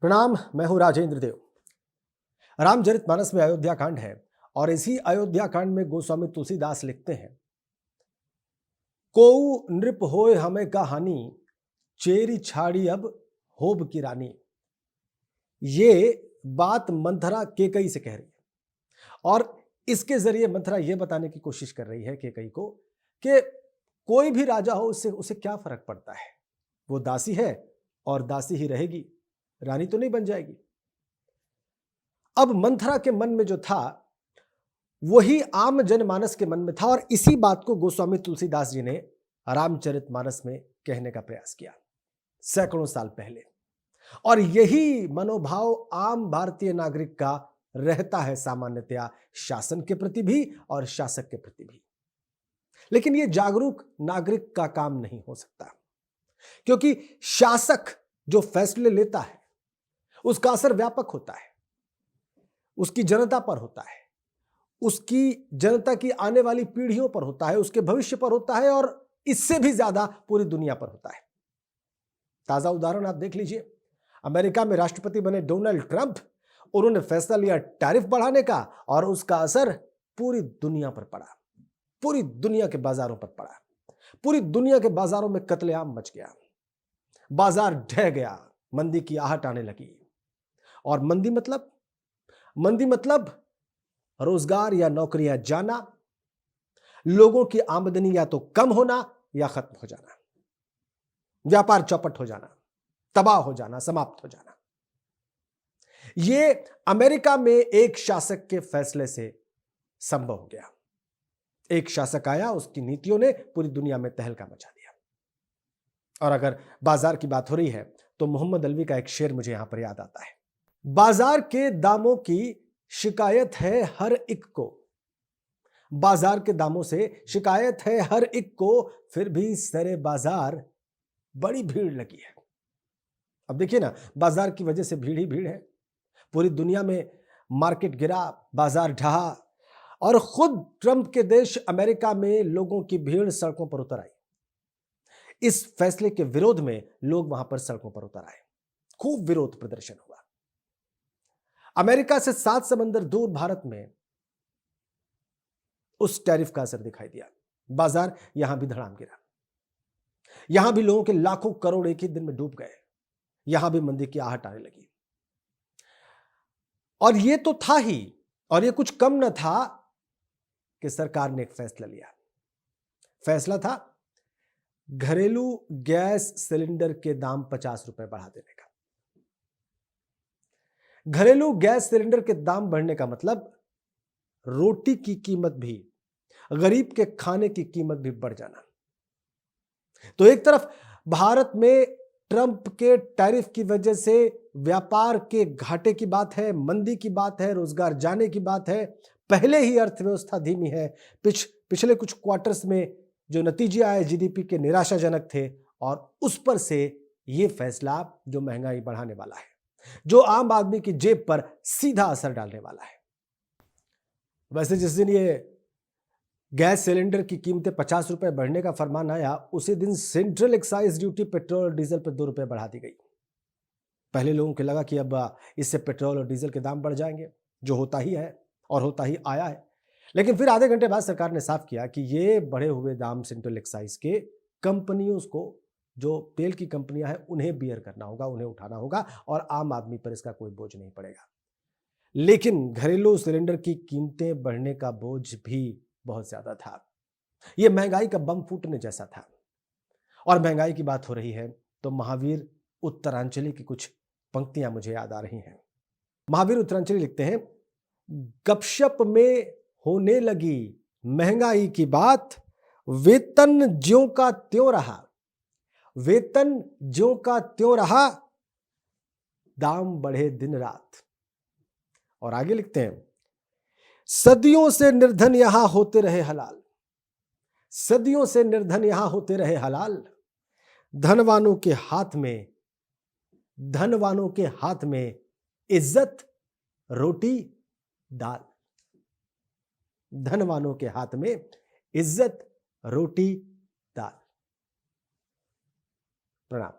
प्रणाम। मैं हूं राजेंद्र देव। रामचरितमानस में अयोध्या कांड है और इसी अयोध्या कांड में गोस्वामी तुलसीदास लिखते हैं, कोऊ नृप होय हमें कहानी, चेरी छाड़ी अब होब की रानी। ये बात मंथरा केकई से कह रही है और इसके जरिए मंथरा यह बताने की कोशिश कर रही है केकई को कि कोई भी राजा हो उससे उसे क्या फर्क पड़ता है, वो दासी है और दासी ही रहेगी, रानी तो नहीं बन जाएगी। अब मंथरा के मन में जो था वही आम जनमानस के मन में था और इसी बात को गोस्वामी तुलसीदास जी ने रामचरितमानस में कहने का प्रयास किया सैकड़ों साल पहले। और यही मनोभाव आम भारतीय नागरिक का रहता है सामान्यतया, शासन के प्रति भी और शासक के प्रति भी। लेकिन यह जागरूक नागरिक का काम नहीं हो सकता, क्योंकि शासक जो फैसले लेता है उसका असर व्यापक होता है, उसकी जनता पर होता है, उसकी जनता की आने वाली पीढ़ियों पर होता है, उसके भविष्य पर होता है और इससे भी ज्यादा पूरी दुनिया पर होता है। ताजा उदाहरण आप देख लीजिए, अमेरिका में राष्ट्रपति बने डोनाल्ड ट्रंप, उन्होंने फैसला लिया टैरिफ बढ़ाने का और उसका असर पूरी दुनिया पर पड़ा, पूरी दुनिया के बाजारों पर पड़ा। पूरी दुनिया के बाजारों में कत्लेआम मच गया, बाजार ढह गया, मंदी की आहट आने लगी। और मंदी मतलब रोजगार या नौकरियां जाना, लोगों की आमदनी या तो कम होना या खत्म हो जाना, व्यापार चौपट हो जाना, तबाह हो जाना, समाप्त हो जाना। यह अमेरिका में एक शासक के फैसले से संभव हो गया। एक शासक आया, उसकी नीतियों ने पूरी दुनिया में तहलका मचा दिया। और अगर बाजार की बात हो रही है तो मोहम्मद अलवी का एक शेर मुझे यहां पर याद आता है, बाजार के दामों की शिकायत है हर एक को, बाजार के दामों से शिकायत है हर एक को, फिर भी सरे बाजार बड़ी भीड़ लगी है। अब देखिए ना, बाजार की वजह से भीड़ ही भीड़ है। पूरी दुनिया में मार्केट गिरा, बाजार ढहा और खुद ट्रंप के देश अमेरिका में लोगों की भीड़ सड़कों पर उतर आई। इस फैसले के विरोध में लोग वहां पर सड़कों पर उतर आए, खूब विरोध प्रदर्शन हुआ। अमेरिका से 7 समंदर दूर भारत में उस टैरिफ का असर दिखाई दिया। बाजार यहां भी धड़ाम गिरा, यहां भी लोगों के लाखों करोड़ एक ही दिन में डूब गए, यहां भी मंदी की आहट आने लगी। और यह तो था ही, और यह कुछ कम न था कि सरकार ने एक फैसला लिया। फैसला था घरेलू गैस सिलेंडर के दाम 50 रुपए बढ़ा देने का। घरेलू गैस सिलेंडर के दाम बढ़ने का मतलब रोटी की कीमत भी, गरीब के खाने की कीमत भी बढ़ जाना। तो एक तरफ भारत में ट्रंप के टैरिफ की वजह से व्यापार के घाटे की बात है, मंदी की बात है, रोजगार जाने की बात है, पहले ही अर्थव्यवस्था धीमी है, पिछले कुछ क्वार्टर्स में जो नतीजे आए जीडीपी के निराशाजनक थे, और उस पर से यह फैसला जो महंगाई बढ़ाने वाला है, जो आम आदमी की जेब पर सीधा असर डालने वाला है। वैसे जिस दिन ये गैस सिलेंडर की कीमतें 50 रुपए बढ़ने का फरमान आया, उसी दिन सेंट्रल एक्साइज ड्यूटी पेट्रोल और डीजल पर 2 रुपए बढ़ा दी गई। पहले लोगों को लगा कि अब इससे पेट्रोल और डीजल के दाम बढ़ जाएंगे, जो होता ही है और होता ही आया है। लेकिन फिर आधे घंटे बाद सरकार ने साफ किया कि ये बढ़े हुए दाम सेंट्रल एक्साइज के कंपनियों को, जो तेल की कंपनियां हैं, उन्हें बियर करना होगा, उन्हें उठाना होगा और आम आदमी पर इसका कोई बोझ नहीं पड़ेगा। लेकिन घरेलू सिलेंडर की कीमतें बढ़ने का बोझ भी बहुत ज्यादा था। यह महंगाई का बम फूटने जैसा था। और महंगाई की बात हो रही है तो महावीर उत्तरांचली की कुछ पंक्तियां मुझे याद आ रही हैं। महावीर उत्तरांचली लिखते हैं, गपशप में होने लगी महंगाई की बात, वेतन ज्यों का त्यों रहा, वेतन ज्यों का त्यों रहा, दाम बढ़े दिन रात। और आगे लिखते हैं, सदियों से निर्धन यहां होते रहे हलाल, सदियों से निर्धन यहां होते रहे हलाल, धनवानों के हाथ में, धनवानों के हाथ में इज्जत रोटी दाल, धनवानों के हाथ में इज्जत रोटी दाल। प्रणाम।